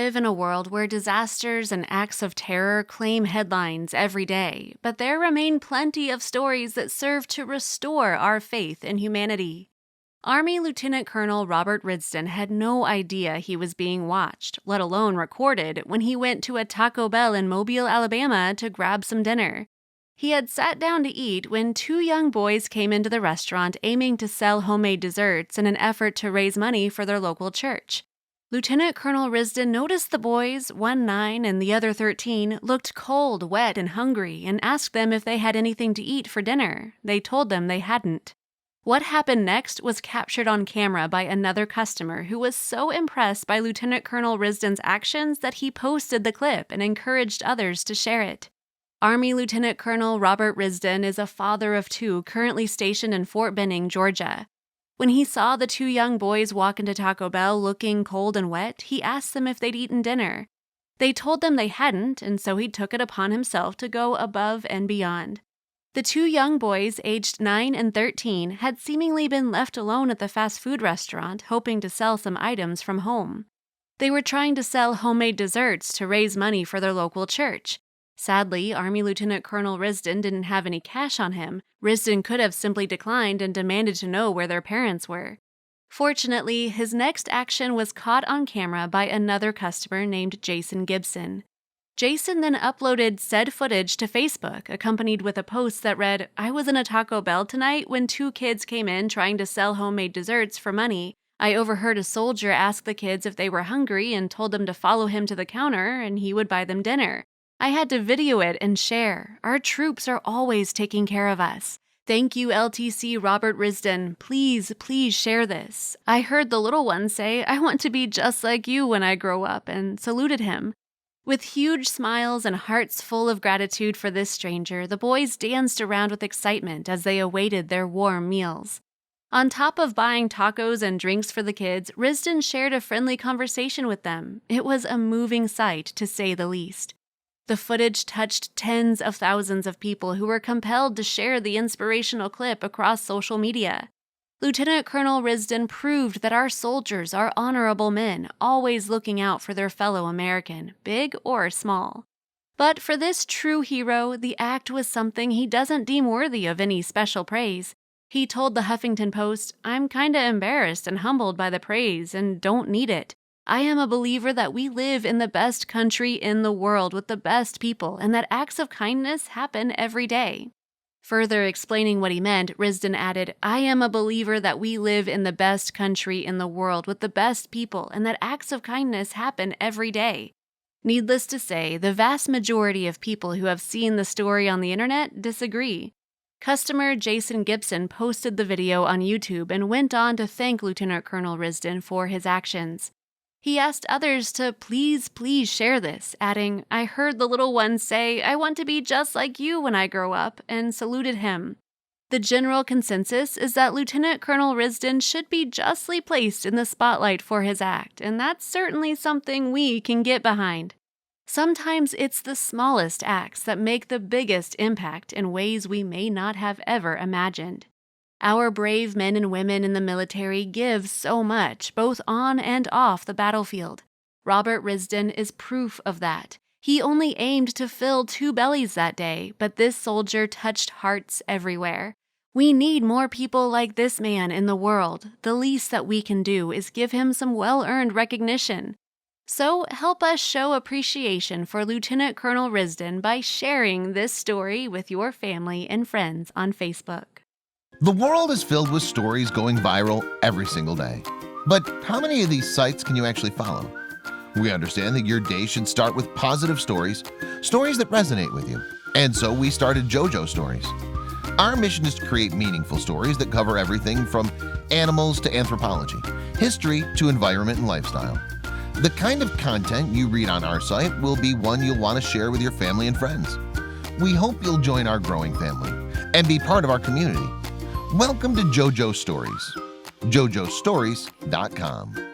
live in a world where disasters and acts of terror claim headlines every day, but there remain plenty of stories that serve to restore our faith in humanity. Army Lieutenant Colonel Robert Risdon had no idea he was being watched, let alone recorded, when he went to a Taco Bell in Mobile, Alabama to grab some dinner. He had sat down to eat when two young boys came into the restaurant aiming to sell homemade desserts in an effort to raise money for their local church. Lieutenant Colonel Risdon noticed the boys, one 9 and the other 13, looked cold, wet, and hungry, and asked them if they had anything to eat for dinner. They told them they hadn't. What happened next was captured on camera by another customer who was so impressed by Lieutenant Colonel Risdon's actions that he posted the clip and encouraged others to share it. Army Lieutenant Colonel Robert Risdon is a father of 2 currently stationed in Fort Benning, Georgia. When he saw the 2 young boys walk into Taco Bell looking cold and wet, he asked them if they'd eaten dinner. They told them they hadn't, and so he took it upon himself to go above and beyond. The 2 young boys, aged 9 and 13, had seemingly been left alone at the fast food restaurant, hoping to sell some items from home. They were trying to sell homemade desserts to raise money for their local church. Sadly, Army Lieutenant Colonel Risdon didn't have any cash on him. Risdon could have simply declined and demanded to know where their parents were. Fortunately, his next action was caught on camera by another customer named Jason Gibson. Jason then uploaded said footage to Facebook, accompanied with a post that read, "I was in a Taco Bell tonight when 2 kids came in trying to sell homemade desserts for money. I overheard a soldier ask the kids if they were hungry and told them to follow him to the counter and he would buy them dinner. I had to video it and share. Our troops are always taking care of us. Thank you, LTC Robert Risdon. Please, please share this. I heard the little one say, 'I want to be just like you when I grow up,' and saluted him." With huge smiles and hearts full of gratitude for this stranger, the boys danced around with excitement as they awaited their warm meals. On top of buying tacos and drinks for the kids, Risdon shared a friendly conversation with them. It was a moving sight, to say the least. The footage touched tens of thousands of people who were compelled to share the inspirational clip across social media. Lieutenant Colonel Risdon proved that our soldiers are honorable men, always looking out for their fellow American, big or small. But for this true hero, the act was something he doesn't deem worthy of any special praise. He told the Huffington Post, "I'm kinda embarrassed and humbled by the praise and don't need it. I am a believer that we live in the best country in the world with the best people and that acts of kindness happen every day." Further explaining what he meant, Risdon added, "I am a believer that we live in the best country in the world with the best people and that acts of kindness happen every day." Needless to say, the vast majority of people who have seen the story on the internet disagree. Customer Jason Gibson posted the video on YouTube and went on to thank Lieutenant Colonel Risdon for his actions. He asked others to please share this, adding, "I heard the little one say, 'I want to be just like you when I grow up,' and saluted him." The general consensus is that Lieutenant Colonel Risdon should be justly placed in the spotlight for his act, and that's certainly something we can get behind. Sometimes it's the smallest acts that make the biggest impact in ways we may not have ever imagined. Our brave men and women in the military give so much, both on and off the battlefield. Robert Risdon is proof of that. He only aimed to fill 2 bellies that day, but this soldier touched hearts everywhere. We need more people like this man in the world. The least that we can do is give him some well-earned recognition. So help us show appreciation for Lieutenant Colonel Risdon by sharing this story with your family and friends on Facebook. The world is filled with stories going viral every single day. But how many of these sites can you actually follow? We understand that your day should start with positive stories, stories that resonate with you. And so we started JoJo Stories. Our mission is to create meaningful stories that cover everything from animals to anthropology, history to environment and lifestyle. The kind of content you read on our site will be one you'll want to share with your family and friends. We hope you'll join our growing family and be part of our community. Welcome to JoJo Stories, jojostories.com.